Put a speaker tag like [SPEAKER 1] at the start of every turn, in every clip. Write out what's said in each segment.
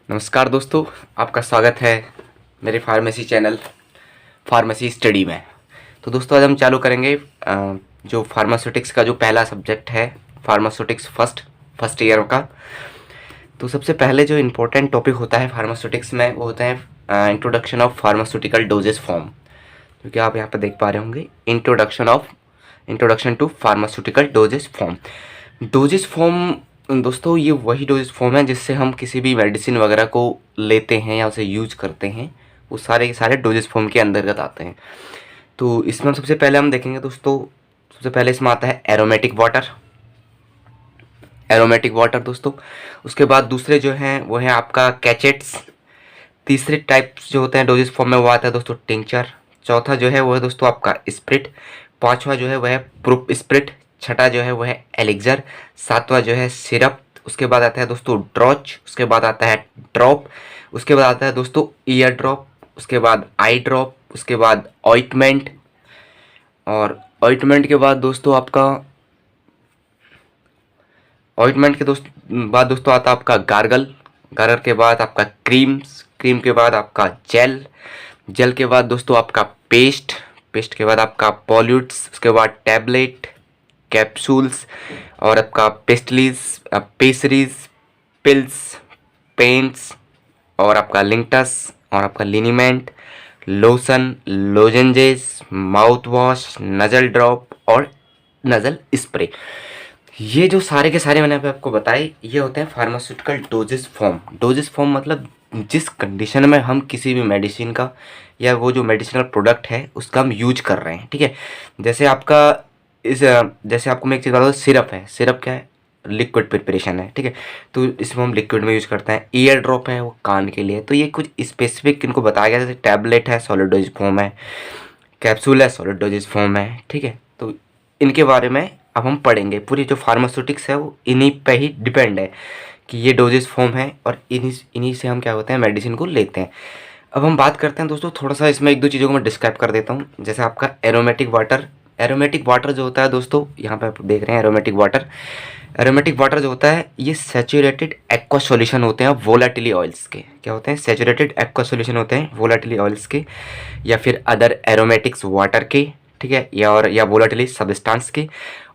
[SPEAKER 1] नमस्कार दोस्तों, आपका स्वागत है मेरे फार्मेसी चैनल फार्मेसी स्टडी में। तो दोस्तों आज हम चालू करेंगे जो फार्मास्यूटिक्स का जो पहला सब्जेक्ट है, फार्मास्यूटिक्स फर्स्ट ईयर का। तो सबसे पहले जो इम्पोर्टेंट टॉपिक होता है फार्मास्यूटिक्स में वो होता है introduction of pharmaceutical doses form, क्योंकि आप यहाँ पर देख पा रहे होंगे introduction to pharmaceutical doses form. Doses form दोस्तों ये वही डोजेस फॉर्म है जिससे हम किसी भी मेडिसिन वगैरह को लेते हैं या उसे यूज करते हैं, वो सारे के सारे डोजेस फॉर्म के अंतर्गत आते हैं। तो इसमें सबसे पहले हम देखेंगे दोस्तों, सबसे पहले इसमें आता है एरोमेटिक वाटर दोस्तों। उसके बाद दूसरे जो हैं वो है आपका कैचेट्स। तीसरे टाइप्स जो होते हैं डोजेस फॉर्म में वो आता है दोस्तों टिंचर। चौथा जो है वो है दोस्तों आपका स्प्रिट। पांचवा जो है वह है प्रूफ स्प्रिट। छठा जो है वह है एलिक्जर। सातवां जो है सिरप। उसके बाद आता है दोस्तों ड्रॉच। उसके बाद आता है ड्रॉप। उसके बाद आता है दोस्तों ईयर ड्रॉप। उसके बाद आई ड्रॉप। उसके बाद ऑइंटमेंट। और ऑइंटमेंट के बाद दोस्तों आपका बाद दोस्तों आता है आपका गार्गल। गार्गल के बाद आपका क्रीम के बाद आपका जेल के बाद दोस्तों आपका पेस्ट के बाद आपका पॉल्यूट्स। उसके बाद टैबलेट, कैप्सूल्स और आपका पेसरीज, पिल्स, पेंट्स और आपका लिंक्टस और आपका liniment, lotion, lozenges, mouth wash, nasal drop और नजल स्प्रे। ये जो सारे के सारे मैंने आपको बताए ये होते हैं फार्मास्यूटिकल डोजेस फॉर्म मतलब जिस कंडीशन में हम किसी भी मेडिसिन का या वो जो मेडिसिनल प्रोडक्ट है उसका हम यूज कर रहे हैं, ठीक है। जैसे आपको मैं एक चीज़ बता दूँ, सिरप क्या है, लिक्विड प्रिपरेशन है, ठीक है। तो इसमें हम लिक्विड में यूज करते हैं। ईयर ड्रॉप है वो कान के लिए, तो ये कुछ स्पेसिफिक इनको बताया गया, जैसे टैबलेट है सॉलिड डोजेज फॉर्म है, कैप्सूल है सॉलिड डोजेज फॉर्म है, ठीक है। तो इनके बारे में अब हम पढ़ेंगे। पूरी जो फार्मास्यूटिक्स है वो इन्हीं पे ही डिपेंड है कि ये डोजेस फॉर्म है और इन्हीं से हम क्या होते हैं मेडिसिन को लेते हैं। अब हम बात करते हैं दोस्तों, थोड़ा सा इसमें एक दो चीज़ों को मैं डिस्क्राइब कर देता हूँ। जैसे आपका एरोमेटिक वाटर जो होता है दोस्तों, यहाँ पे आप देख रहे हैं एरोमेटिक वाटर जो होता है ये सैचुरेटेड एक्वा सॉल्यूशन होते हैं वोलाटिली ऑयल्स के। क्या होते हैं? सैचुरेटेड एक्वा सॉल्यूशन होते हैं वोलाटिली ऑयल्स के या फिर अदर एरोमेटिक्स वाटर के, ठीक है, या वोलाटिली सब्सटेंस के।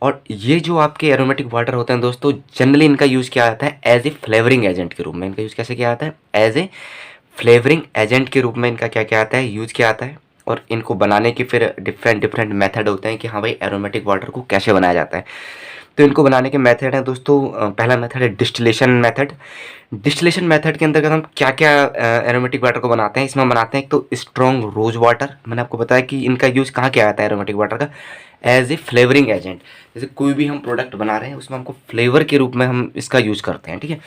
[SPEAKER 1] और ये जो आपके एरोमेटिक वाटर होते हैं दोस्तों, जनरली इनका यूज़ किया जाता है एज ए फ्लेवरिंग एजेंट के रूप में। इनका यूज़ कैसे किया जाता है? एज ए फ्लेवरिंग एजेंट के रूप में इनका क्या किया जाता है? यूज़ किया जाता है। और इनको बनाने के फिर डिफरेंट मेथड होते हैं कि हाँ भाई एरोमेटिक वाटर को कैसे बनाया जाता है। तो इनको बनाने के मेथड हैं दोस्तों। पहला मेथड है डिस्टिलेशन मेथड के अंतर्गत हम क्या क्या एरोमेटिक वाटर को बनाते हैं। इसमें हम बनाते हैं एक तो स्ट्रॉन्ग रोज वाटर। मैंने आपको बताया कि इनका यूज़ कहाँ किया जाता है एरोमेटिक वाटर का? As a flavouring agent. जैसे कोई भी हम प्रोडक्ट बना रहे हैं उसमें हमको फ्लेवर के रूप में हम इसका यूज़ करते हैं, ठीक है।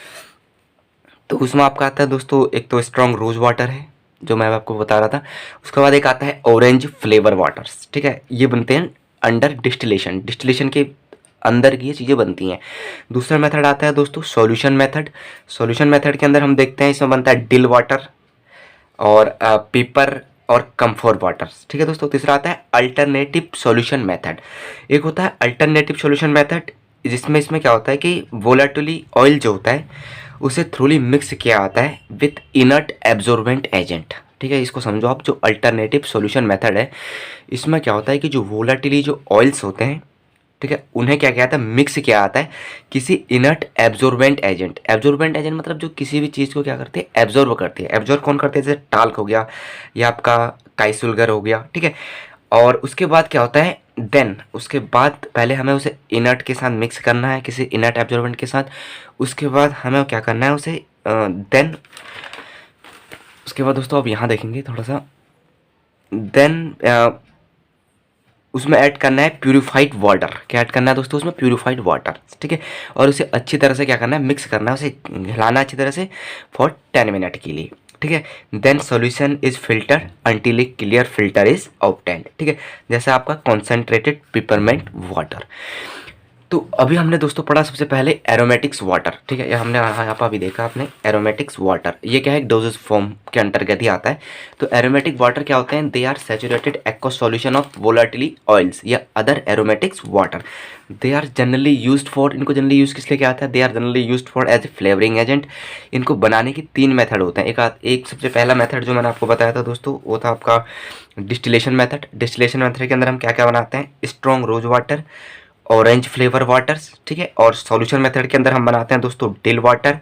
[SPEAKER 1] तो उसमें आपका आता है दोस्तों एक तो स्ट्रॉन्ग रोज वाटर है जो मैं आपको बता रहा था। उसके बाद एक आता है ऑरेंज फ्लेवर वाटर्स, ठीक है। ये बनते हैं अंडर डिस्टिलेशन के अंदर की ये चीज़ें बनती हैं। दूसरा मेथड आता है दोस्तों सॉल्यूशन मेथड के अंदर हम देखते हैं इसमें बनता है डिल वाटर और पेपर और कम्फोर वाटर्स, ठीक है दोस्तों। तीसरा आता है अल्टरनेटिव सॉल्यूशन मेथड। एक होता है अल्टरनेटिव सॉल्यूशन मेथड जिसमें इसमें क्या होता है कि वोलाटिली ऑयल जो होता है उसे थ्रूली मिक्स किया जाता है विथ इनर्ट एब्जॉर्बेंट एजेंट, ठीक है। इसको समझो आप, जो अल्टरनेटिव सॉल्यूशन मेथड है इसमें क्या होता है कि जो वोलाटिली जो ऑयल्स होते हैं, ठीक है, उन्हें क्या किया जाता है? मिक्स किया जाता है किसी इनर्ट एब्जॉर्बेंट एजेंट मतलब जो किसी भी चीज़ को क्या करती है? एब्जॉर्ब करती है। एब्जॉर्ब कौन करते हैं? जैसे टाल्क हो गया या आपका काइसुलगर हो गया, ठीक है। और उसके बाद क्या होता है? देन उसके बाद पहले हमें उसे इनर्ट के साथ मिक्स करना है किसी इनर्ट एब्जॉर्बेंट के साथ। उसके बाद हमें क्या करना है उसे देन उसके बाद दोस्तों आप यहाँ देखेंगे थोड़ा सा, देन उसमें ऐड करना है प्यूरिफाइड वाटर। क्या ऐड करना है दोस्तों? उसमें प्यूरिफाइड वाटर, ठीक है। और उसे अच्छी तरह से क्या करना है? मिक्स करना है, उसे हिलाना अच्छी तरह से फॉर 10 मिनट के लिए, ठीक है। Then solution is filter until a clear filter is obtained, ठीक है। जैसे आपका कॉन्सेंट्रेटेड पिपरमेंट वाटर। तो अभी हमने दोस्तों पढ़ा सबसे पहले एरोमेटिक्स वाटर, ठीक है, ये हमने यहाँ पर अभी देखा आपने एरोमेटिक्स वाटर, ये क्या है, एक डोजेज फॉर्म के अंतर्गत ही आता है। तो एरोमेटिक वाटर क्या होते हैं, they are saturated aqueous solution of volatile oils या other aromatics water. They are generally used for, इनको जनरली यूज किस लिए क्या आता है, they are generally used for as a flavouring agent. इनको बनाने की 3 मेथड होते हैं। एक सबसे पहला मेथड जो मैंने आपको बताया था दोस्तों, वो था आपका डिस्टिलेशन मेथड। डिस्टिलेशन मेथड के अंदर हम क्या क्या बनाते हैं, strong rose water, orange flavour waters, ठीक है। और सॉल्यूशन मेथड के अंदर हम बनाते हैं दोस्तों डिल वाटर,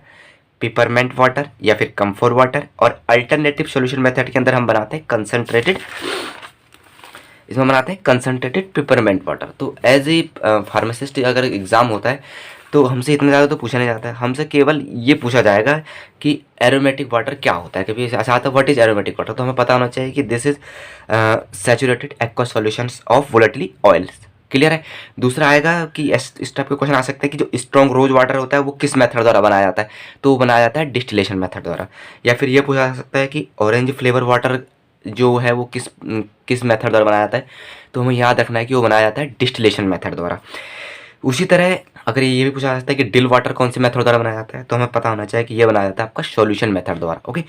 [SPEAKER 1] पिपरमेंट वाटर या फिर कम्फोर वाटर। और अल्टरनेटिव सॉल्यूशन मेथड के अंदर हम बनाते हैं कंसंट्रेटेड, इसमें बनाते हैं कंसंट्रेटेड पिपरमेंट वाटर। तो एज ए फार्मासिस्ट अगर एग्जाम होता है तो हमसे इतना ज़्यादा तो पूछा नहीं जाता है, हमसे केवल ये पूछा जाएगा कि एरोमेटिक वाटर क्या होता है। कभी ऐसा आता है व्हाट इज एरोमेटिक वाटर, तो हमें पता होना चाहिए कि this is saturated aqua solutions of volatile oils. Clear है। दूसरा आएगा कि इस टाइप के क्वेश्चन आ सकते हैं कि जो स्ट्रॉन्ग रोज वाटर होता है वो किस मेथड द्वारा बनाया जाता है, तो वो बनाया जाता है डिस्टिलेशन मेथड द्वारा। या फिर ये पूछा जा सकता है कि ऑरेंज फ्लेवर वाटर जो है वो किस मेथड द्वारा बनाया जाता है, तो हमें याद रखना है कि वो बनाया जाता है डिस्टिलेशन मेथड द्वारा। उसी तरह अगर ये भी पूछा जा सकता है कि डिल वाटर कौन से मेथड द्वारा बनाया जाता है, तो हमें पता होना चाहिए कि ये बनाया जाता है आपका सॉल्यूशन मेथड द्वारा। ओके।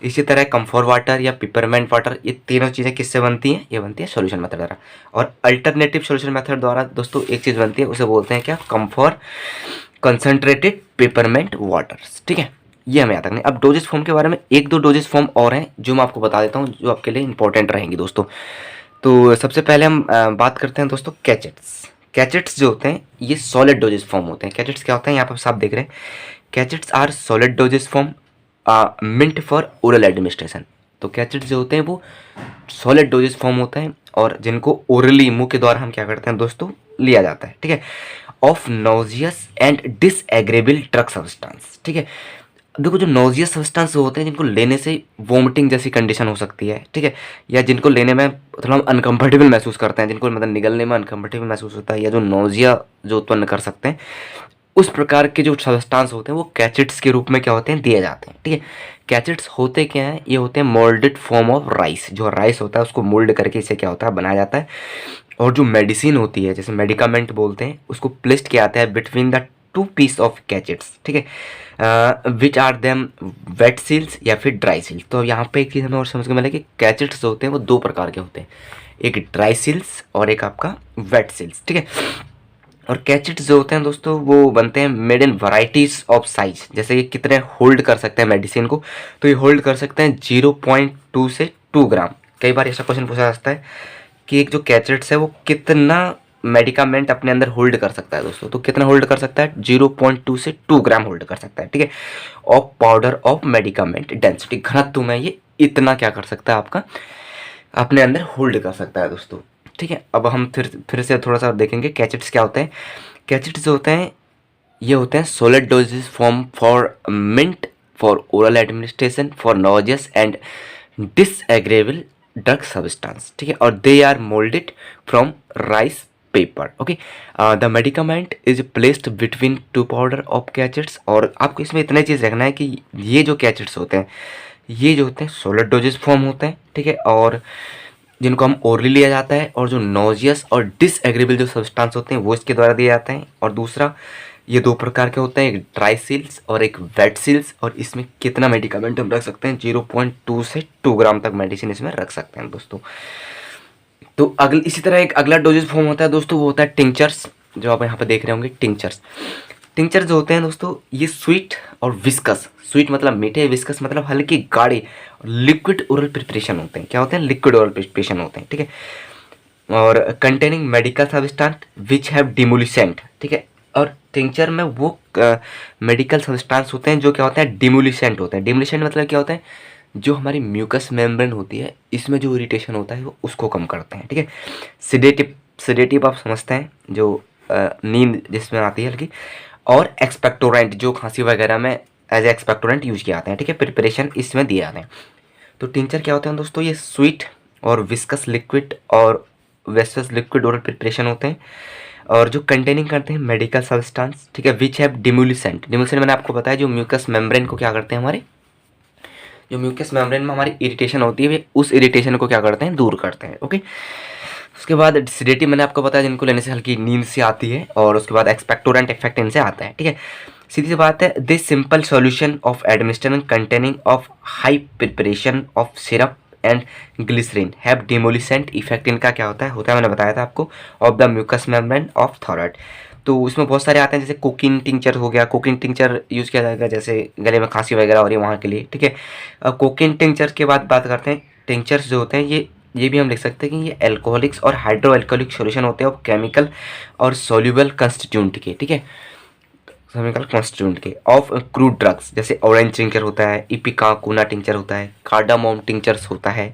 [SPEAKER 1] इसी तरह कम्फोर वाटर या पिपरमेंट वाटर, ये तीनों चीज़ें किससे बनती हैं, ये बनती है सॉल्यूशन मेथड द्वारा। और अल्टरनेटिव सॉल्यूशन मेथड द्वारा दोस्तों एक चीज़ बनती है, उसे बोलते हैं क्या, कम्फोर कंसनट्रेटेड पिपरमेंट वाटर्स, ठीक है। ये हमें याद रखना है। अब डोजेस फॉर्म के बारे में एक दो डोजेस फॉर्म और हैं जो मैं आपको बता देता हूँ, जो आपके लिए इंपॉर्टेंट रहेंगी दोस्तों। तो सबसे पहले हम बात करते हैं दोस्तों कैचेट्स। कैचेट्स जो होते हैं ये सॉलिड डोजेस फॉर्म होते हैं। कैचेट्स क्या होते हैं, यहाँ पर आप देख रहे हैं, cachets are solid doses form mint for oral administration. तो कैचेट्स जो होते हैं वो सॉलिड डोजेस फॉर्म होते हैं और जिनको ओरली, मुंह के द्वारा हम क्या करते हैं दोस्तों, लिया जाता है, ठीक है, of नोजियस and disagreeable drug substance, ठीक है। देखो जो नोजियस सब्सटेंस होते हैं जिनको लेने से वोमिटिंग जैसी कंडीशन हो सकती है, ठीक है, या जिनको लेने में थोड़ा अनकंफर्टेबल महसूस करते हैं, जिनको मतलब निगलने में अनकंफर्टेबल महसूस होता है, या जो नोजिया जो उत्पन्न कर सकते हैं, उस प्रकार के जो सब्सटेंस होते हैं वो कैचेट्स के रूप में क्या होते हैं, दिए जाते हैं, ठीक है। कैचेट्स होते क्या हैं, ये होते हैं मोल्डेड फॉर्म ऑफ राइस। जो राइस होता है उसको मोल्ड करके इसे क्या होता है, बनाया जाता है। और जो मेडिसिन होती है, जैसे मेडिकामेंट बोलते हैं, उसको प्लेस्ड किया जाता है between the 2 piece of cachets, ठीक है, which are them wet seals या फिर ड्राई सील्स। तो यहाँ पे एक चीज़ हमें और समझ में मिला कि कैचेट्स होते हैं वो 2 प्रकार के होते हैं, एक ड्राई सील्स और एक आपका वेट सील्स, ठीक है। और कैचेट्स जो होते हैं दोस्तों वो बनते हैं made in varieties of size. जैसे कि कितने होल्ड कर सकते हैं मेडिसिन को, तो ये होल्ड कर सकते हैं 0.2 से 2 ग्राम। कई बार ऐसा क्वेश्चन पूछा जाता है कि एक जो कैचेट्स है वो कितना मेडिकामेंट अपने अंदर होल्ड कर सकता है दोस्तों, तो कितना होल्ड कर सकता है, 0.2 से 2 ग्राम होल्ड कर सकता है, ठीक है। Of powder of medicament density, घनत्व में ये इतना क्या कर सकता है, आपका अपने अंदर होल्ड कर सकता है दोस्तों, ठीक है। अब हम फिर से थोड़ा सा देखेंगे कैचेट्स क्या होते हैं। कैचेट्स जो होते हैं ये होते हैं solid doses form for mint for oral administration for nauseous and disagreeable drug substance, ठीक है। और they are moulded from rice paper, okay. The medicament is placed between 2 powder of cachets. और आपको इसमें इतना चीज़ रखना है कि ये जो कैचेट्स होते हैं ये जो होते हैं सॉलिड डोजेस फॉर्म होते हैं, ठीक है, और जिनको हम ओरली लिया जाता है। और जो नोजियस और डिसएग्रेबल जो सब्सटेंस होते हैं वो इसके द्वारा दिए जाते हैं। और दूसरा ये 2 प्रकार के होते हैं, एक ड्राई सील्स और एक वेट सील्स। और इसमें कितना मेडिकामेंट हम रख सकते हैं, 0.2 से 2 ग्राम तक मेडिसिन इसमें रख सकते हैं दोस्तों। तो इसी तरह एक अगला डोजेज फॉर्म होता है दोस्तों, वो होता है टिंचर्स, जो आप यहाँ पे देख रहे होंगे टिंचर्स। टिंचर जो होते हैं दोस्तों ये स्वीट और विस्कस, स्वीट मतलब मीठे, विस्कस मतलब हल्की गाढ़े, लिक्विड ओरल प्रिपरेशन होते हैं। क्या होते हैं, लिक्विड ओरल प्रिपरेशन होते हैं, ठीक है। और containing medical substance which have demulcent, ठीक है। और टिंचर में वो मेडिकल सब्सटेंस होते हैं जो क्या होते हैं, डिमोलिसेंट होते हैं। डिमोलिसेंट मतलब क्या होता है, जो हमारी म्यूकस मेम्ब्रेन होती है इसमें जो इरिटेशन होता है वो उसको कम करते हैं, ठीक है। सिडेटिव आप समझते हैं, जो नींद जिसमें आती है हल्की। और एक्सपेक्टोरेंट जो खांसी वगैरह में एज एक्सपेक्टोरेंट यूज किए जाते हैं, ठीक है, प्रिपरेशन इसमें दिए जाते हैं। तो टिंचर क्या होते हैं दोस्तों, ये स्वीट और विस्कस लिक्विड और वेस्कस लिक्विड ओरल प्रिपरेशन होते हैं और जो कंटेनिंग करते हैं मेडिकल सब्सटेंस, ठीक है, विच हैव डिमोलिसेंट। डिमोलिसेंट मैंने आपको बताया जो म्यूकस मेम्ब्रेन को क्या करते हैं, हमारे जो म्यूकस मेम्ब्रेन में हमारी इरिटेशन होती है वे उस इरिटेशन को क्या करते हैं, दूर करते हैं, ओके। उसके बाद सिडेटिव मैंने आपको बताया जिनको लेने से हल्की नींद से आती है, और उसके बाद एक्सपेक्टोरेंट इफेक्ट इनसे आता है, ठीक है। सीधी सी बात है, this simple solution of administration containing of high preparation of syrup and glycerin have demulcent effect. इनका क्या होता है मैंने बताया था आपको, of the mucous membrane of thyroid. तो उसमें बहुत सारे आते हैं, जैसे कोकिन टिंचर हो गया, कोकिन टिंचर यूज़ किया जाएगा जैसे गले में खांसी वगैरह हो रही है वहाँ के लिए, ठीक है। कोकिन टिंचर के बाद बात करते हैं, टिंचर्स जो होते हैं ये भी हम लिख सकते हैं कि ये एल्कोहलिक्स और हाइड्रो एल्कोहलिक सोल्यूशन होते हैं ऑफ केमिकल और सोल्यूबल कंस्टिट्यूंट के, ठीक है, केमिकल कंस्टिट्यूंट के ऑफ क्रूड ड्रग्स, जैसे ऑरेंज टिंचर होता है, इपिकाकुना टिंचर होता है, कार्डामोम टिंचर्स होता है।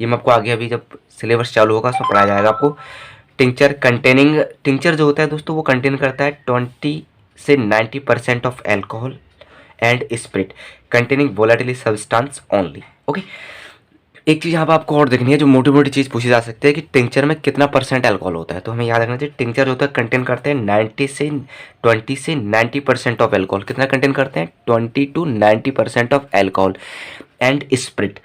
[SPEAKER 1] ये मैं आपको आगे अभी जब सिलेबस चालू होगा उसमें पढ़ाया जाएगा आपको। टिंचर कंटेनिंग, टिंचर जो होता है दोस्तों वो कंटेन करता है 20 से 90% of alcohol and spirit containing volatile substance only, okay. एक चीज़ यहाँ पर आपको और देखनी है, जो मोटी मोटी चीज़ पूछी जा सकती है कि टिंचर में कितना % अल्कोहल होता है, तो हमें याद रखना चाहिए टिंचर जो होता है कंटेन करते हैं 20 से 90% ऑफ एल्कोहल। कितना कंटेन करते हैं? 20 to 90% of alcohol and spirit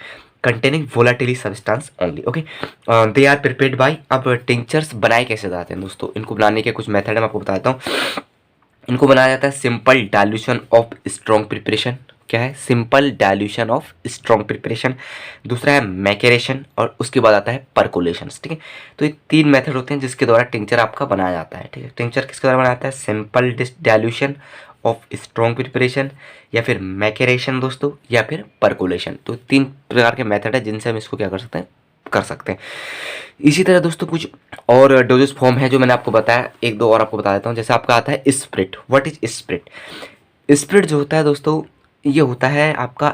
[SPEAKER 1] containing volatile substance only, okay. They are prepared by. अब टिंचर्स बनाए कैसे जाते हैं दोस्तों, इनको बनाने के कुछ मेथड मैं आपको बता देता हूँ। इनको बनाया जाता है simple dilution of strong preparation. क्या है? Simple dilution of strong preparation. दूसरा है मैकेरेशन, और उसके बाद आता है परकोलेशन, ठीक है। तो ये 3 मेथड होते हैं जिसके द्वारा टिंचर आपका बनाया जाता है, ठीक है। टिंचर किसके द्वारा बनाया जाता है? Simple dilution of strong preparation, या फिर मैकेरेशन दोस्तों, या फिर परकोलेशन। तो 3 प्रकार के मेथड है जिनसे हम इसको क्या कर सकते हैं। इसी तरह दोस्तों कुछ और डोजेस फॉर्म है जो मैंने आपको बताया, 1-2 और आपको बता देता हूँ। जैसे आपका आता है spirit. What is spirit? Spirit जो होता है दोस्तों ये होता है आपका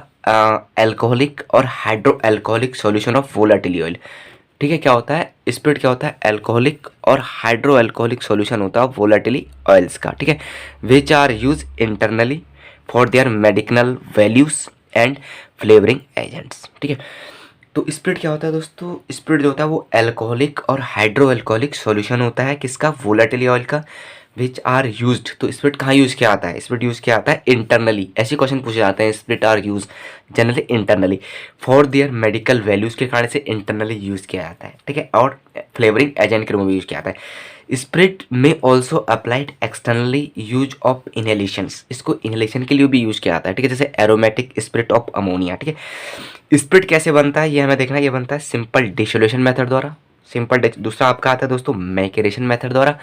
[SPEAKER 1] एल्कोहलिक और hydro alcoholic solution of volatile oil, ठीक है। क्या होता है स्प्रिट? क्या होता है? एल्कोहलिक और हाइड्रो एल्कोहलिक सॉल्यूशन होता है वोलेटिली ऑयल्स का, ठीक है, which are use internally for their medicinal values and flavouring agents, ठीक है। तो स्प्रिट क्या होता है दोस्तों? स्प्रिट जो होता है वो एल्कोहलिक और हाइड्रो एल्कोहलिक सॉल्यूशन होता है किसका? वोलेटिली ऑयल का, विच आर यूज्ड। तो स्प्रिट कहाँ यूज़ किया आता है? स्प्रिट यूज़ किया आता है इंटरनली। ऐसे क्वेश्चन पूछे जाते हैं, spirit are use generally internally for their medical values के कारण से इंटरनली यूज़ किया जाता है, ठीक है, और फ्लेवरिंग एजेंट के रूप में यूज़ किया जाता है। स्प्रिट में also applied externally use of inhalations. इसको इनहेलेशन के लिए भी यूज़ किया जाता है, ठीक है, जैसे एरोमेटिक स्प्रिट ऑफ अमोनिया, ठीक है। स्प्रिट कैसे बनता है ये हमें देखना है। ये बनता है सिंपल डिसोल्यूशन मेथड द्वारा, दूसरा आपका आता है दोस्तों मैकेरेशन मेथड द्वारा,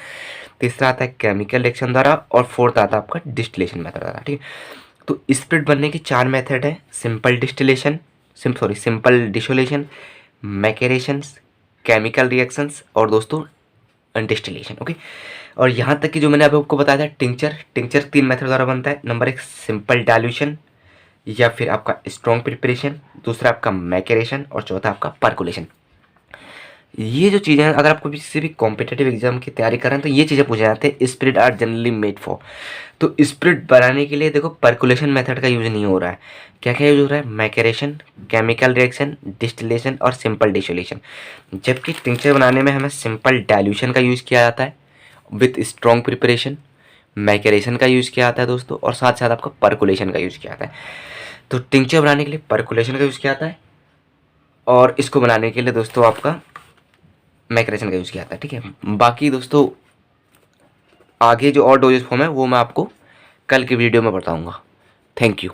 [SPEAKER 1] तीसरा आता है केमिकल रिएक्शन द्वारा, और फोर्थ आता है आपका डिस्टिलेशन मेथड द्वारा, ठीक है। तो स्प्रिट बनने की 4 मेथड है, simple distillation, simple dissolution, macerations, chemical reactions, और दोस्तों डिस्टिलेशन, ओके। और यहाँ तक कि जो मैंने अभी आपको बताया था टिंचर 3 मेथड द्वारा बनता है। नंबर 1 सिंपल डाइल्यूशन, या फिर आपका स्ट्रॉन्ग प्रिपरेशन, दूसरा आपका मैकेरेशन, और चौथा आपका परकुलेशन। ये जो चीज़ें हैं अगर आपको किसी भी कॉम्पिटेटिव एग्जाम की तैयारी कर रहे हैं तो ये चीज़ें पूछे जाते हैं। Spirit are generally made for, तो स्प्रिट बनाने के लिए देखो परकुलेशन मेथड का यूज नहीं हो रहा है। क्या क्या यूज हो रहा है? मैकेरेशन, केमिकल रिएक्शन, डिस्टिलेशन और सिंपल डिसोल्यूशन। जबकि टिंचर बनाने में हमें सिंपल डाइल्यूशन का यूज़ किया जाता है विथ स्ट्रॉन्ग प्रिपरेशन, मैकेरेशन का यूज़ किया जाता है दोस्तों, और साथ साथ आपका परकुलेशन का यूज़ किया जाता है। तो टिंचर बनाने के लिए परकुलेशन का यूज़ किया जाता है, और इसको बनाने के लिए दोस्तों आपका मैकेरेशन का यूज़ किया जाता है, ठीक है। बाकी दोस्तों आगे जो और डोजेस फॉर्म है वो मैं आपको कल की वीडियो में बताऊंगा। Thank you.